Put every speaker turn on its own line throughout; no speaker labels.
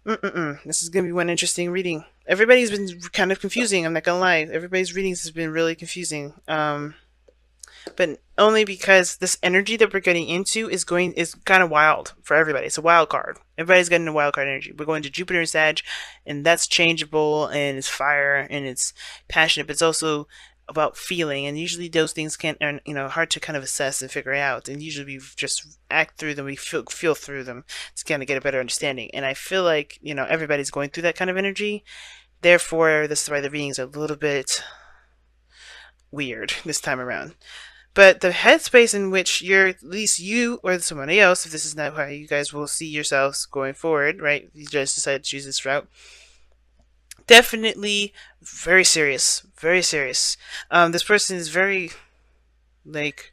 This is gonna be one interesting reading. Everybody's been kind of confusing. I'm not gonna lie. Everybody's readings has been really confusing. But only because this energy that we're getting into is kind of wild for everybody. It's a wild card. Everybody's getting a wild card energy. We're going to Jupiter and Sag, and that's changeable, and it's fire, and it's passionate. But it's also about feeling, and usually those things are hard to kind of assess and figure out. And usually we just act through them, we feel through them to kind of get a better understanding. And I feel like everybody's going through that kind of energy. Therefore, this is why the readings are a little bit weird this time around. But the headspace in which you're, at least you or somebody else, if this is not how you guys will see yourselves going forward, right? If you just decide to choose this route, definitely very serious, very serious. This person is very, like,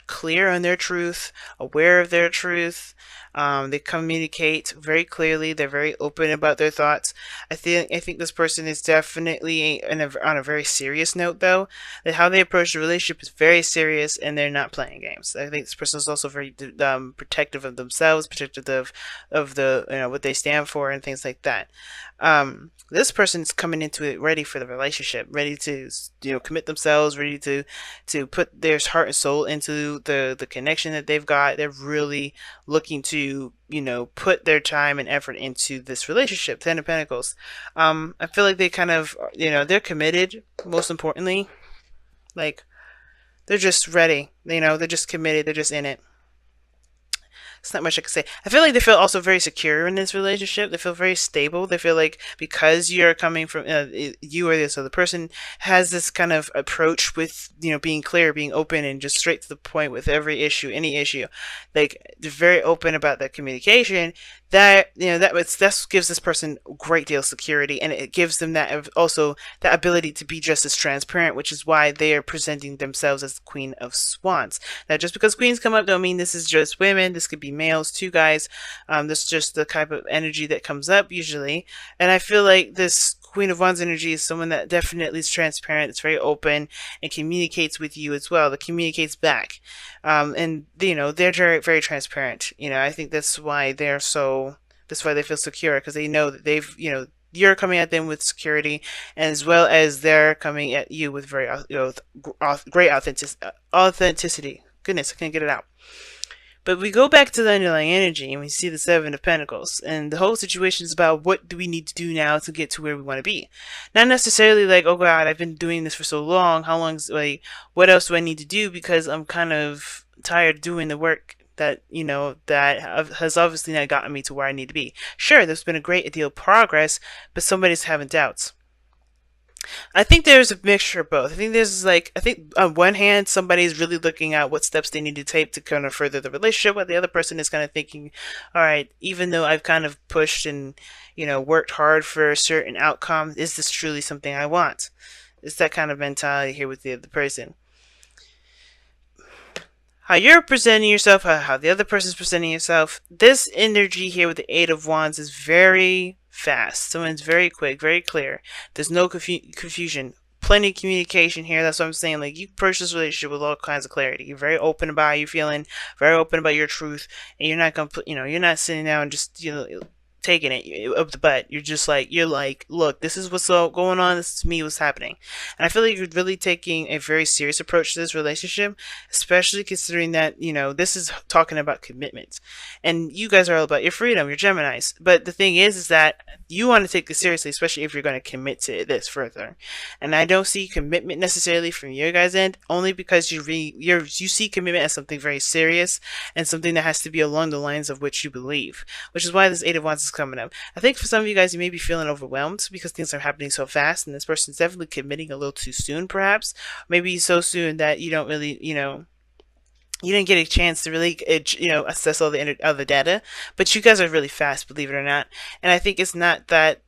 clear on their truth, aware of their truth. They communicate very clearly. They're very open about their thoughts. I think this person is definitely on a very serious note, though. That how they approach the relationship is very serious, and they're not playing games. I think this person is also very protective of themselves, protective of the what they stand for, and things like that. This person's coming into it ready for the relationship, ready to commit themselves, ready to put their heart and soul into the connection that they've got. They're really looking to put their time and effort into this relationship. Ten of Pentacles. I feel like they kind of they're committed. Most importantly, like they're just ready. They're just committed. They're just in it. It's not much I can say. I feel like they feel also very secure in this relationship. They feel very stable. They feel like because you're coming from you or this other person has this kind of approach with being clear, being open, and just straight to the point with every issue, any issue. Like they're very open about that communication. That gives this person a great deal of security, and it gives them that also that ability to be just as transparent, which is why they are presenting themselves as the Queen of Swans. Now, just because queens come up don't mean this is just women. This could be males too, guys. This is just the type of energy that comes up usually, and I feel like this Queen of Wands energy is someone that definitely is transparent. It's very open and communicates with you as well. That communicates back, and they're very very transparent. I think that's why they're so. That's why they feel secure because they know that they've you're coming at them with security, as well as they're coming at you with very great authenticity. Goodness, I can't get it out. But we go back to the underlying energy and we see the Seven of Pentacles. And the whole situation is about what do we need to do now to get to where we want to be. Not necessarily like, oh God, I've been doing this for so long. How long is, like, what else do I need to do? Because I'm kind of tired of doing the work that, that has obviously not gotten me to where I need to be. Sure, there's been a great deal of progress, but somebody's having doubts. I think there's a mixture of both. I think on one hand, somebody's really looking at what steps they need to take to kind of further the relationship, while the other person is kind of thinking, all right, even though I've kind of pushed and, worked hard for a certain outcome, is this truly something I want? It's that kind of mentality here with the other person. How you're presenting yourself, how the other person's presenting yourself, this energy here with the Eight of Wands is very fast. Someone's very quick, very clear. There's no confusion. Plenty of communication here. That's what I'm saying. Like, you approach this relationship with all kinds of clarity. You're very open about how you're feeling, very open about your truth, and you're not gonna put, you're not sitting down and just, taking it up the butt. You're like, look, this is what's going on. This is me, what's happening. And I feel like you're really taking a very serious approach to this relationship, especially considering that, this is talking about commitment. And you guys are all about your freedom, you're Geminis. But the thing is that you want to take this seriously, especially if you're going to commit to this further. And I don't see commitment necessarily from your guys' end, only because you see commitment as something very serious and something that has to be along the lines of which you believe, which is why this Eight of Wands is coming up. I think for some of you guys, you may be feeling overwhelmed because things are happening so fast, and this person's definitely committing a little too soon, perhaps. Maybe so soon that you don't really, you didn't get a chance to really, assess all the other data. But you guys are really fast, believe it or not. And I think it's not that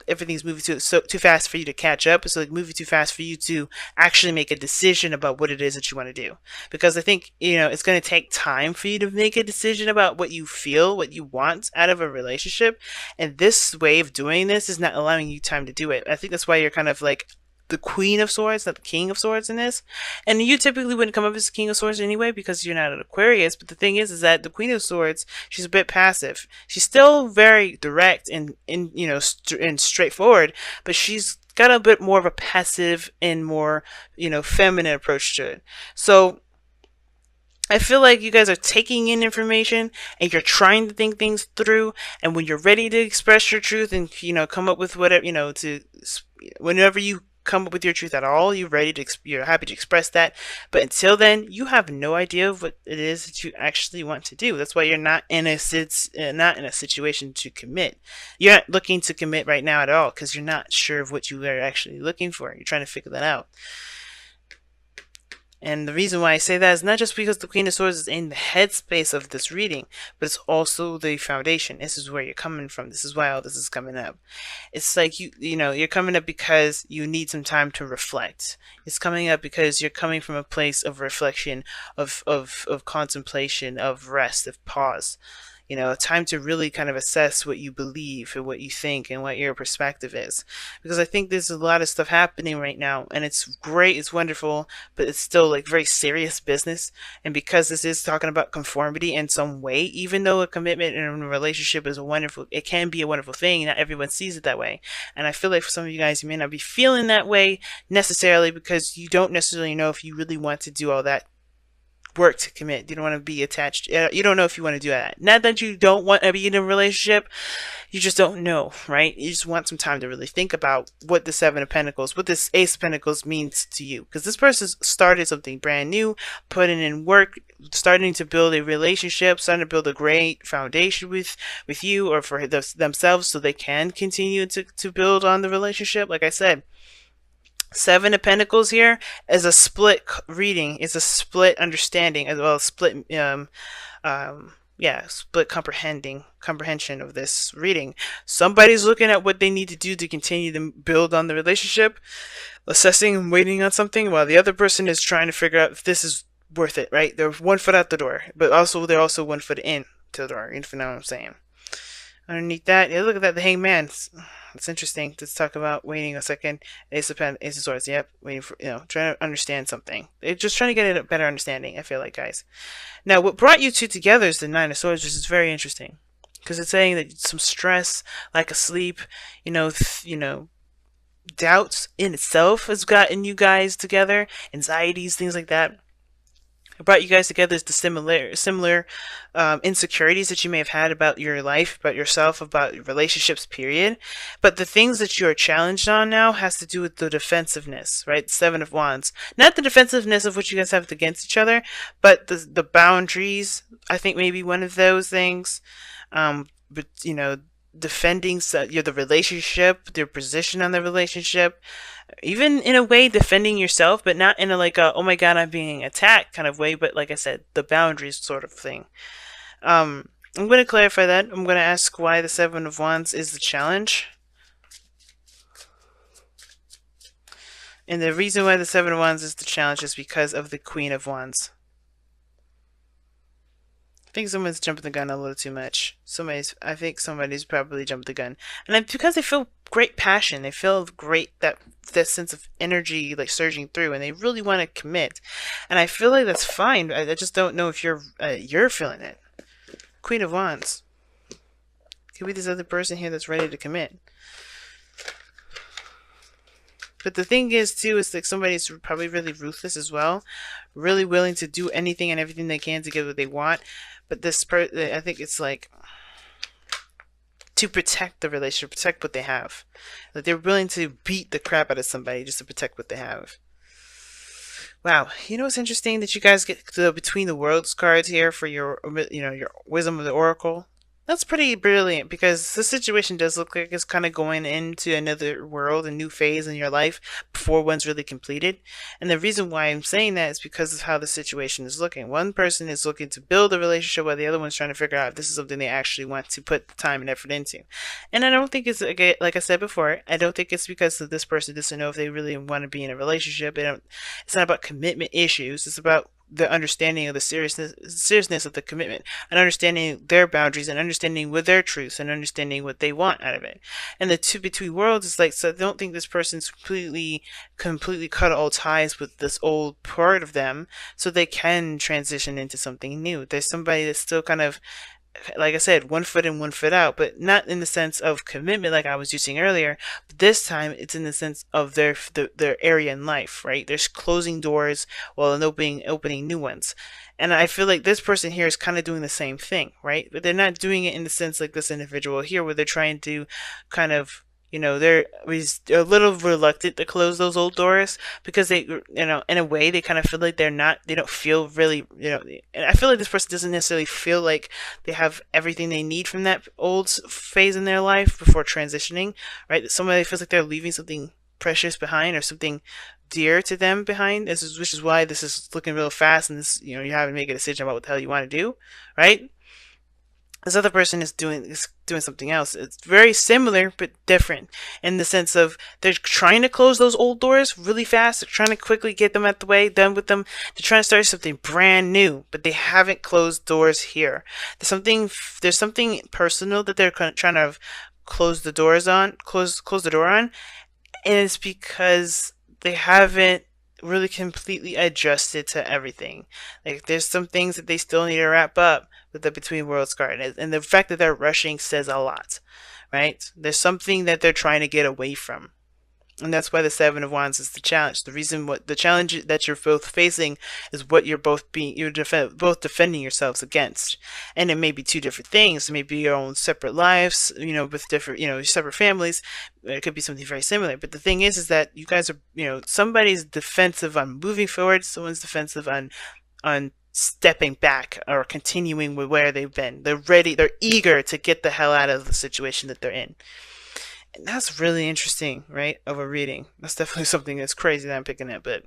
everything's moving too fast for you to catch up. It's like moving too fast for you to actually make a decision about what it is that you want to do. Because I think, it's going to take time for you to make a decision about what you feel, what you want out of a relationship. And this way of doing this is not allowing you time to do it. I think that's why you're kind of like the Queen of Swords, not the King of Swords in this. And you typically wouldn't come up as the King of Swords anyway because you're not an Aquarius. But the thing is that the Queen of Swords, she's a bit passive. She's still very direct and and straightforward, but she's got a bit more of a passive and more, feminine approach to it. So I feel like you guys are taking in information and you're trying to think things through. And when you're ready to express your truth and, come up with whatever, whenever you come up with your truth at all, you're happy to express that. But until then, you have no idea of what it is that you actually want to do. That's why you're not in a situation to commit. You're not looking to commit right now at all because you're not sure of what you are actually looking for. You're trying to figure that out. And the reason why I say that is not just because the Queen of Swords is in the headspace of this reading, but it's also the foundation. This is where you're coming from. This is why all this is coming up. It's like you're coming up because you need some time to reflect. It's coming up because you're coming from a place of reflection, of contemplation, of rest, of pause. Time to really kind of assess what you believe and what you think and what your perspective is. Because I think there's a lot of stuff happening right now and it's great, it's wonderful, but it's still like very serious business. And because this is talking about conformity in some way, even though a commitment in a relationship it can be a wonderful thing, not everyone sees it that way. And I feel like for some of you guys, you may not be feeling that way necessarily because you don't necessarily know if you really want to do all that work to commit. You don't want to be attached. You don't know if you want to do that. Not that you don't want to be in a relationship. You just don't know, right? You just want some time to really think about what the Seven of Pentacles, what this Ace of Pentacles means to you. Because this person's started something brand new, putting in work, starting to build a relationship, starting to build a great foundation with you or for themselves so they can continue to build on the relationship. Like I said, Seven of Pentacles here is a split reading. It's a split understanding as well as split split comprehension of this reading. Somebody's looking at what they need to do to continue to build on the relationship, assessing and waiting on something, while the other person is trying to figure out if this is worth it, right? They're 1 foot out the door, but they're also 1 foot in to the door, if you know what I'm saying. Underneath that, look at that, the Hangman. It's interesting. Let's talk about waiting a second. Ace of Swords. Yep, waiting for trying to understand something. They're just trying to get a better understanding. I feel like, guys. Now, what brought you two together is the Nine of Swords, which is very interesting because it's saying that some stress, lack of sleep, doubts in itself has gotten you guys together. Anxieties, things like that. What brought you guys together is the similar insecurities that you may have had about your life, about yourself, about your relationships, period. But the things that you are challenged on now has to do with the defensiveness, right? Seven of Wands. Not the defensiveness of what you guys have against each other, but the boundaries. I think maybe one of those things. But defending the relationship, their position on the relationship, even in a way defending yourself, but not in a oh my god, I'm being attacked kind of way, but like I said, the boundaries sort of thing. I'm going to clarify that. I'm going to ask why the Seven of Wands is the challenge. And the reason why the Seven of Wands is the challenge is because of the Queen of Wands. I think someone's jumping the gun a little too much. I think somebody's probably jumped the gun. And because they feel great passion, they feel great, that sense of energy like surging through, and they really want to commit. And I feel like that's fine. I just don't know if you're feeling it. Queen of Wands. Could be this other person here that's ready to commit. But the thing is, too, is like somebody's probably really ruthless as well. Really willing to do anything and everything they can to get what they want. But I think it's like to protect the relationship, protect what they have. Like they're willing to beat the crap out of somebody just to protect what they have. Wow, what's interesting that you guys get the Between the Worlds cards here for your your Wisdom of the Oracle. That's pretty brilliant because the situation does look like it's kind of going into another world, a new phase in your life before one's really completed. And the reason why I'm saying that is because of how the situation is looking. One person is looking to build a relationship while the other one's trying to figure out if this is something they actually want to put the time and effort into. And I don't think it's, like I said before, I don't think it's because this person doesn't know if they really want to be in a relationship. It's not about commitment issues. It's about the understanding of the seriousness of the commitment, and understanding their boundaries, and understanding what their truths, and understanding what they want out of it. And the two between worlds is like, so I don't think this person's completely cut all ties with this old part of them, so they can transition into something new. There's somebody that's still kind of, like I said, one foot in, one foot out, but not in the sense of commitment like I was using earlier. But this time, it's in the sense of their area in life, right? There's closing doors while opening new ones, and I feel like this person here is kind of doing the same thing, right? But they're not doing it in the sense like this individual here, where they're trying to kind of, they're a little reluctant to close those old doors, because they, in a way, they kind of feel like they don't feel really, and I feel like this person doesn't necessarily feel like they have everything they need from that old phase in their life before transitioning, right? Somebody feels like they're leaving something precious behind, or something dear to them behind. Which is why this is looking real fast, and this, you're having to make a decision about what the hell you want to do, right? This other person is doing something else. It's very similar but different, in the sense of they're trying to close those old doors really fast. They're trying to quickly get them out the way, done with them. They're trying to start something brand new, but they haven't closed doors here. There's something personal that they're trying to close the door on, and it's because they haven't really completely adjusted to everything. Like, there's some things that they still need to wrap up with the Between Worlds card, and the fact that they're rushing says a lot, right? There's something that they're trying to get away from. And that's why the Seven of Wands is the challenge. What the challenge that you're both facing is what both defending yourselves against. And it may be two different things. It may be your own separate lives, with different, separate families. It could be something very similar. But the thing is that you guys are, somebody's defensive on moving forward. Someone's defensive on stepping back or continuing with where they've been. They're ready. They're eager to get the hell out of the situation that they're in. And that's really interesting, right? Of a reading. That's definitely something that's crazy that I'm picking at, but